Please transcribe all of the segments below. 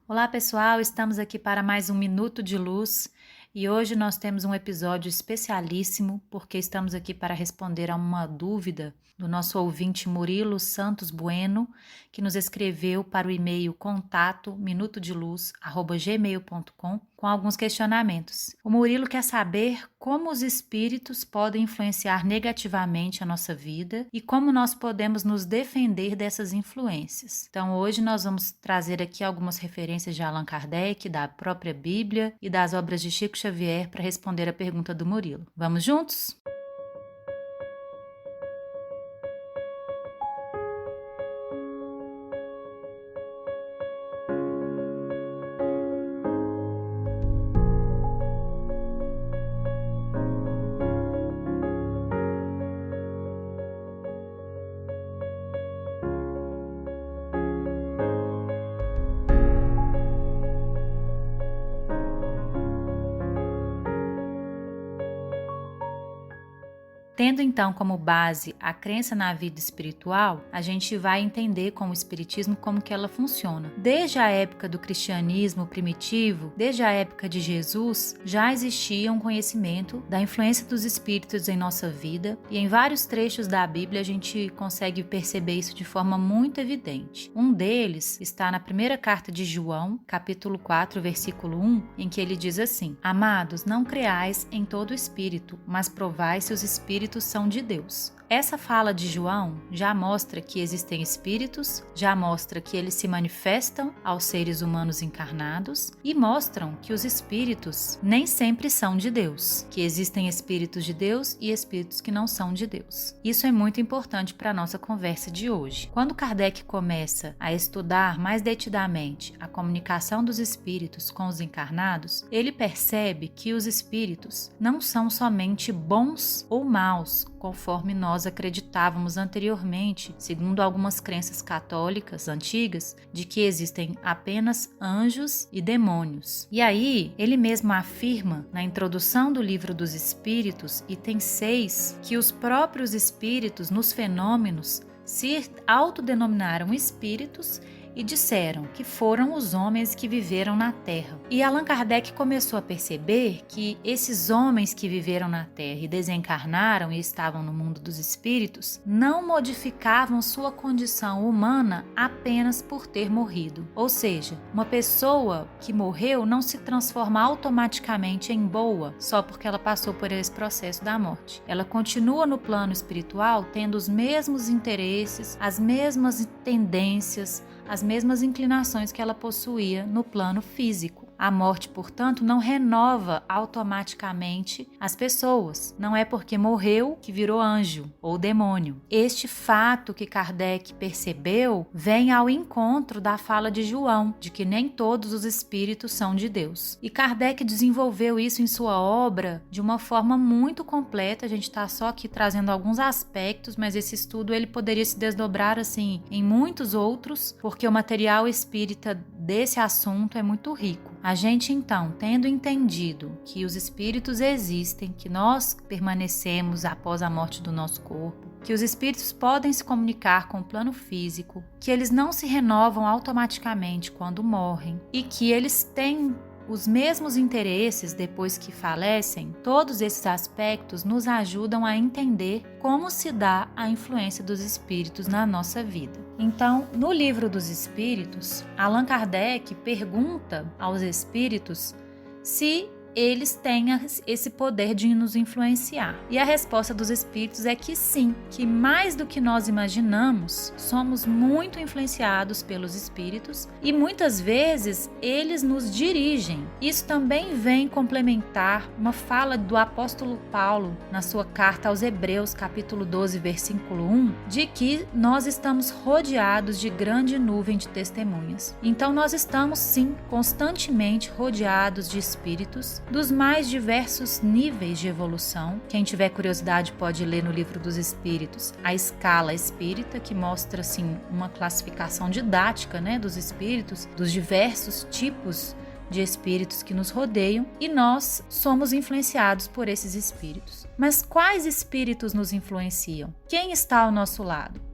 Olá pessoal, estamos aqui para mais um Minuto de Luz e hoje nós temos um episódio especialíssimo porque estamos aqui para responder a uma dúvida do nosso ouvinte Murilo Santos Bueno, que nos escreveu para o e-mail contato minutodeluz@gmail.com com alguns questionamentos. O Murilo quer saber como os espíritos podem influenciar negativamente a nossa vida e como nós podemos nos defender dessas influências. Então hoje nós vamos trazer aqui algumas referências de Allan Kardec, da própria Bíblia e das obras de Chico Xavier para responder a pergunta do Murilo. Vamos juntos? Tendo então como base a crença na vida espiritual, a gente vai entender com o espiritismo como que ela funciona. Desde a época do cristianismo primitivo, desde a época de Jesus, já existia um conhecimento da influência dos espíritos em nossa vida e em vários trechos da Bíblia a gente consegue perceber isso de forma muito evidente. Um deles está na primeira carta de João, capítulo 4, versículo 1, em que ele diz assim: Amados, não creais em todo espírito, mas provai se os espíritos são de Deus. Essa fala de João já mostra que existem espíritos, já mostra que eles se manifestam aos seres humanos encarnados e mostram que os espíritos nem sempre são de Deus, que existem espíritos de Deus e espíritos que não são de Deus. Isso é muito importante para a nossa conversa de hoje. Quando Kardec começa a estudar mais detidamente a comunicação dos espíritos com os encarnados, ele percebe que os espíritos não são somente bons ou maus, conforme nós acreditávamos anteriormente, segundo algumas crenças católicas antigas, de que existem apenas anjos e demônios. E aí, ele mesmo afirma, na introdução do Livro dos Espíritos, item 6, que os próprios espíritos nos fenômenos se autodenominaram espíritos e disseram que foram os homens que viveram na Terra. E Allan Kardec começou a perceber que esses homens que viveram na Terra e desencarnaram e estavam no mundo dos espíritos não modificavam sua condição humana apenas por ter morrido. Ou seja, uma pessoa que morreu não se transforma automaticamente em boa só porque ela passou por esse processo da morte. Ela continua no plano espiritual tendo os mesmos interesses, as mesmas tendências, as mesmas inclinações que ela possuía no plano físico. A morte, portanto, não renova automaticamente as pessoas. Não é porque morreu que virou anjo ou demônio. Este fato que Kardec percebeu vem ao encontro da fala de João, de que nem todos os espíritos são de Deus. E Kardec desenvolveu isso em sua obra de uma forma muito completa. A gente está só aqui trazendo alguns aspectos, mas esse estudo ele poderia se desdobrar assim em muitos outros, porque o material espírita desse assunto é muito rico. A gente então, tendo entendido que os espíritos existem, que nós permanecemos após a morte do nosso corpo, que os espíritos podem se comunicar com o plano físico, que eles não se renovam automaticamente quando morrem e que eles têm os mesmos interesses depois que falecem, todos esses aspectos nos ajudam a entender como se dá a influência dos espíritos na nossa vida. Então, no Livro dos Espíritos, Allan Kardec pergunta aos espíritos se eles têm esse poder de nos influenciar. E a resposta dos espíritos é que sim, que mais do que nós imaginamos, somos muito influenciados pelos espíritos e muitas vezes eles nos dirigem. Isso também vem complementar uma fala do apóstolo Paulo na sua carta aos Hebreus, capítulo 12, versículo 1, de que nós estamos rodeados de grande nuvem de testemunhas. Então nós estamos sim constantemente rodeados de espíritos dos mais diversos níveis de evolução. Quem tiver curiosidade pode ler no Livro dos Espíritos a escala espírita, que mostra assim uma classificação didática, dos espíritos, dos diversos tipos de espíritos que nos rodeiam, e nós somos influenciados por esses espíritos. Mas quais espíritos nos influenciam? Quem está ao nosso lado?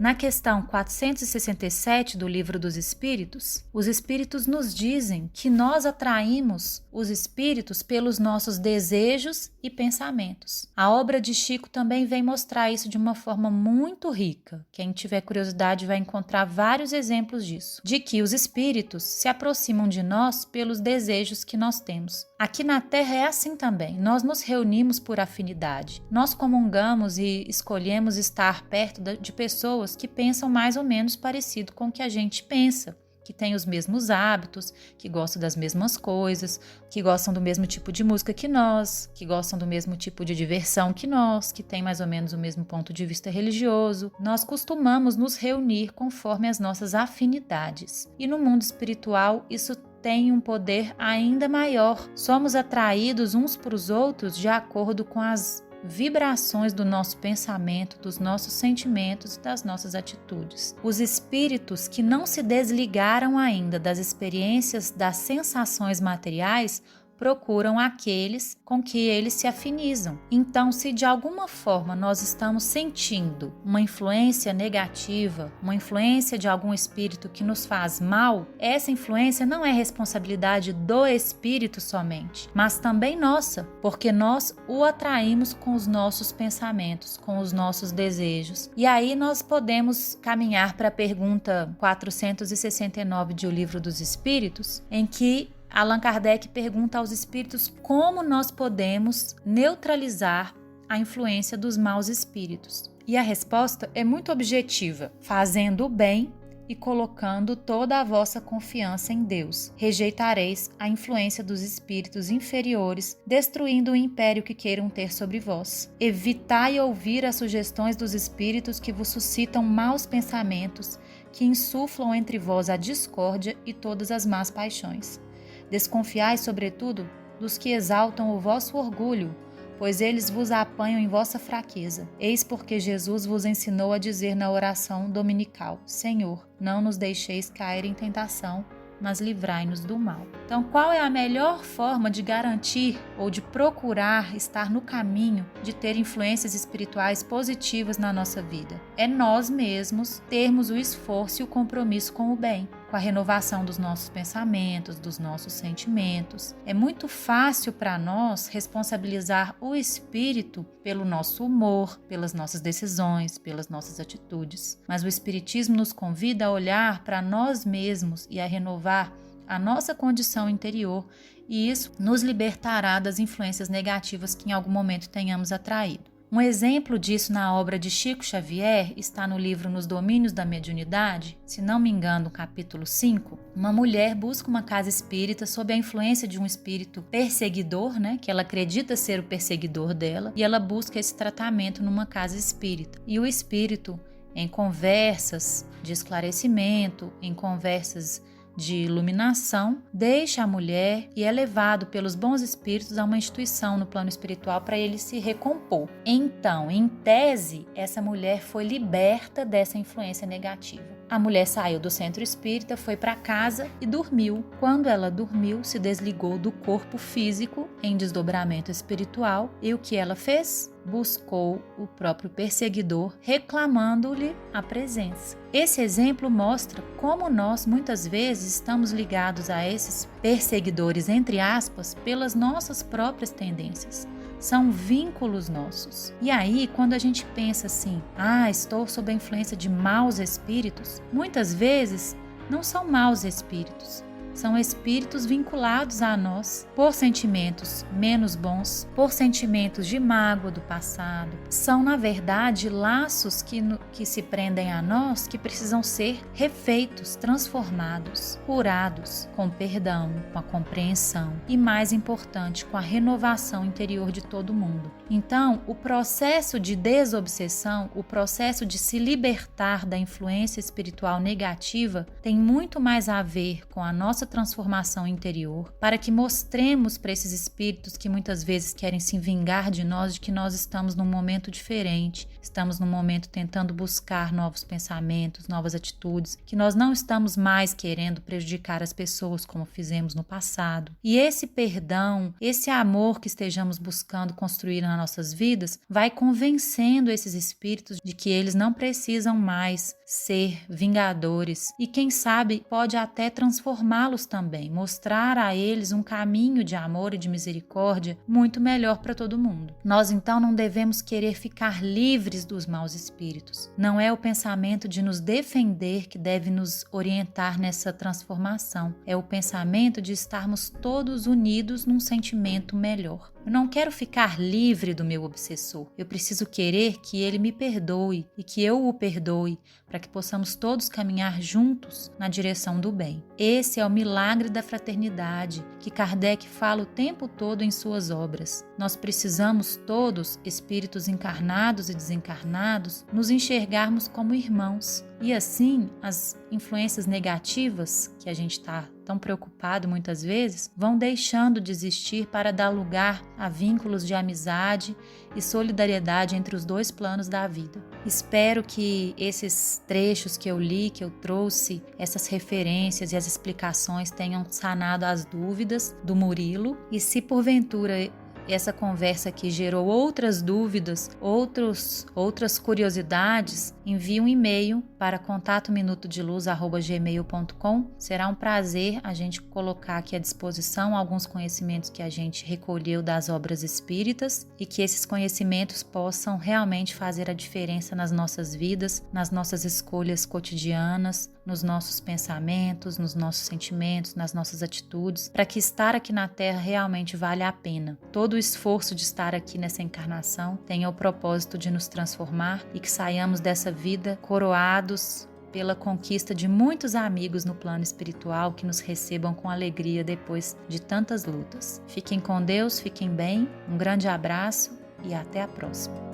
Na questão 467 do Livro dos Espíritos, os Espíritos nos dizem que nós atraímos os espíritos pelos nossos desejos e pensamentos. A obra de Chico também vem mostrar isso de uma forma muito rica. Quem tiver curiosidade vai encontrar vários exemplos disso, de que os espíritos se aproximam de nós pelos desejos que nós temos. Aqui na Terra é assim também. Nós nos reunimos por afinidade. Nós comungamos e escolhemos estar perto de pessoas que pensam mais ou menos parecido com o que a gente pensa, que têm os mesmos hábitos, que gostam das mesmas coisas, que gostam do mesmo tipo de música que nós, que gostam do mesmo tipo de diversão que nós, que têm mais ou menos o mesmo ponto de vista religioso. Nós costumamos nos reunir conforme as nossas afinidades. E no mundo espiritual, isso tem um poder ainda maior. Somos atraídos uns para os outros de acordo com as vibrações do nosso pensamento, dos nossos sentimentos e das nossas atitudes. Os espíritos que não se desligaram ainda das experiências das sensações materiais procuram aqueles com que eles se afinizam. Então, se de alguma forma nós estamos sentindo uma influência negativa, uma influência de algum espírito que nos faz mal, essa influência não é responsabilidade do espírito somente, mas também nossa, porque nós o atraímos com os nossos pensamentos, com os nossos desejos. E aí nós podemos caminhar para a pergunta 469 de O Livro dos Espíritos, em que Allan Kardec pergunta aos espíritos como nós podemos neutralizar a influência dos maus espíritos. E a resposta é muito objetiva: fazendo o bem e colocando toda a vossa confiança em Deus. Rejeitareis a influência dos espíritos inferiores, destruindo o império que queiram ter sobre vós. Evitai ouvir as sugestões dos espíritos que vos suscitam maus pensamentos, que insuflam entre vós a discórdia e todas as más paixões. Desconfiai, sobretudo, dos que exaltam o vosso orgulho, pois eles vos apanham em vossa fraqueza. Eis porque Jesus vos ensinou a dizer na oração dominical: Senhor, não nos deixeis cair em tentação, mas livrai-nos do mal. Então, qual é a melhor forma de garantir ou de procurar estar no caminho de ter influências espirituais positivas na nossa vida? É nós mesmos termos o esforço e o compromisso com o bem, com a renovação dos nossos pensamentos, dos nossos sentimentos. É muito fácil para nós responsabilizar o espírito pelo nosso humor, pelas nossas decisões, pelas nossas atitudes. Mas o Espiritismo nos convida a olhar para nós mesmos e a renovar a nossa condição interior, e isso nos libertará das influências negativas que em algum momento tenhamos atraído. Um exemplo disso na obra de Chico Xavier está no livro Nos Domínios da Mediunidade, se não me engano, no capítulo 5. Uma mulher busca uma casa espírita sob a influência de um espírito perseguidor, que ela acredita ser o perseguidor dela, e ela busca esse tratamento numa casa espírita. E o espírito, em conversas de esclarecimento, em conversas de iluminação, deixa a mulher e é levado pelos bons espíritos a uma instituição no plano espiritual para ele se recompor. Então, em tese, essa mulher foi liberta dessa influência negativa. A mulher saiu do centro espírita, foi para casa e dormiu. Quando ela dormiu, se desligou do corpo físico em desdobramento espiritual. E o que ela fez? Buscou o próprio perseguidor, reclamando-lhe a presença. Esse exemplo mostra como nós muitas vezes estamos ligados a esses perseguidores, entre aspas, pelas nossas próprias tendências. São vínculos nossos. E aí, quando a gente pensa assim, estou sob a influência de maus espíritos, muitas vezes não são maus espíritos. São espíritos vinculados a nós por sentimentos menos bons, por sentimentos de mágoa do passado. São, na verdade, laços que se prendem a nós que precisam ser refeitos, transformados, curados, com perdão, com a compreensão e, mais importante, com a renovação interior de todo mundo. Então, o processo de desobsessão, o processo de se libertar da influência espiritual negativa tem muito mais a ver com a nossa nossa transformação interior, para que mostremos para esses espíritos que muitas vezes querem se vingar de nós, de que nós estamos num momento diferente, estamos num momento tentando buscar novos pensamentos, novas atitudes, que nós não estamos mais querendo prejudicar as pessoas como fizemos no passado. E esse perdão, esse amor que estejamos buscando construir nas nossas vidas, vai convencendo esses espíritos de que eles não precisam mais ser vingadores e quem sabe pode até transformá-los também, mostrar a eles um caminho de amor e de misericórdia muito melhor para todo mundo. Nós então não devemos querer ficar livres dos maus espíritos. Não é o pensamento de nos defender que deve nos orientar nessa transformação. É o pensamento de estarmos todos unidos num sentimento melhor. Eu não quero ficar livre do meu obsessor. Eu preciso querer que ele me perdoe e que eu o perdoe, para que possamos todos caminhar juntos na direção do bem. Esse é o milagre da fraternidade que Kardec fala o tempo todo em suas obras. Nós precisamos todos, espíritos encarnados e desencarnados, nos enxergarmos como irmãos. E assim, as influências negativas que a gente está tão preocupado muitas vezes, vão deixando de existir para dar lugar a vínculos de amizade e solidariedade entre os dois planos da vida. Espero que esses trechos que eu li, que eu trouxe, essas referências e as explicações tenham sanado as dúvidas do Murilo, e se porventura essa conversa aqui gerou outras dúvidas, outras curiosidades, envie um e-mail para contato-minuto-de-luz@gmail.com. Será um prazer a gente colocar aqui à disposição alguns conhecimentos que a gente recolheu das obras espíritas e que esses conhecimentos possam realmente fazer a diferença nas nossas vidas, nas nossas escolhas cotidianas, nos nossos pensamentos, nos nossos sentimentos, nas nossas atitudes, para que estar aqui na Terra realmente valha a pena. Todo o esforço de estar aqui nessa encarnação tenha o propósito de nos transformar e que saiamos dessa vida coroados pela conquista de muitos amigos no plano espiritual que nos recebam com alegria depois de tantas lutas. Fiquem com Deus, fiquem bem, um grande abraço e até a próxima.